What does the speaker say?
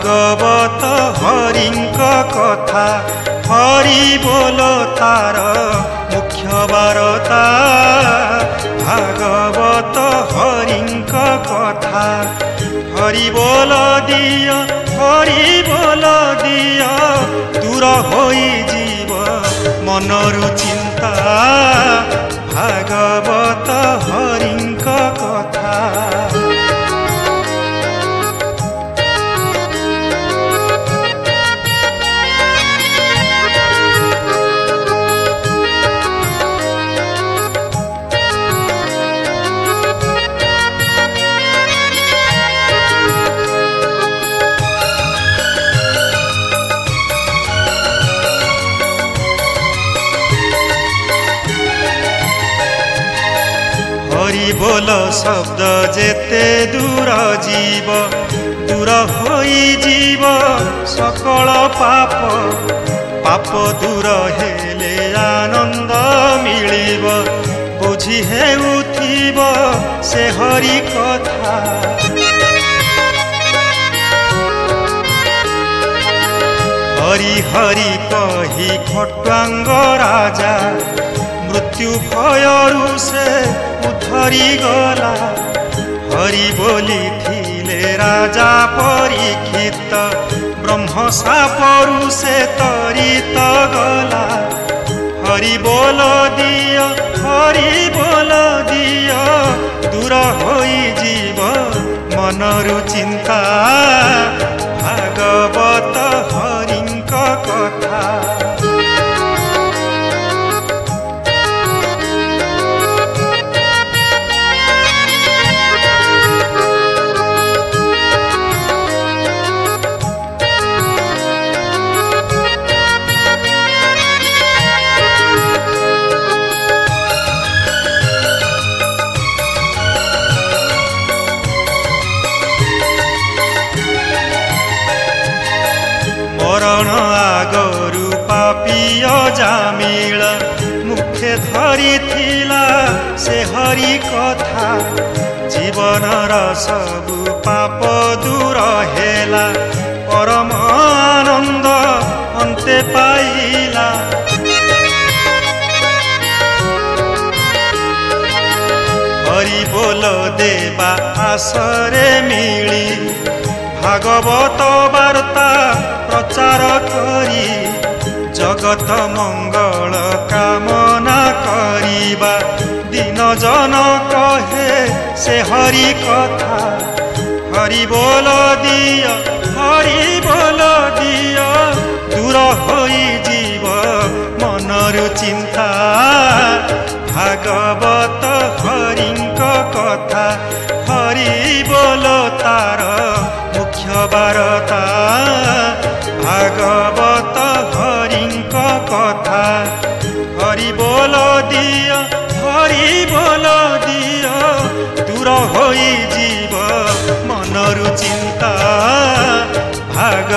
भागवत हरिंक कथा हरि बोल तार मुख्य वार्ता भागवत हरिंक कथा हरि बोल दिया दूर होई जीव मनरु चिंता भागवत हरिंक कथा। हरि बोल शब्द जेते दूर जीव दूर होई जीव सकल पाप पाप दूर हेले आनंद मिलिब बुझी हेउथिब से हरि कथा। हरि हरि कही खट्वांग राजा मृत्यु भयरु से उधरी गला हरि बोली थिले राजा परीक्षित ब्रह्म सापरु से तरित गला हरि बोल दिया दूर होई जीव मनरु चिंता भागवत हरिंक कथा। मरण आगरु पापीय जामिल मुखे धरी थिला से हरि कथा जीवनर सबु पाप दूर हेला परम आनंद अंते पाइला। हरि बोल देवा आसरे मिली भागवत वार्ता प्रचार करी जगत मंगल कामना करिबा दिन जन कहे से हरि कथा। हरि बोल दिया दूर होई जीव मनरु चिंता भागवत हरिंक कथा हरि बोल तार मुख्य वार्ता भागवत हरिंक कथा हरि बोल दिया दूर होई जीव मनरु चिंता भाग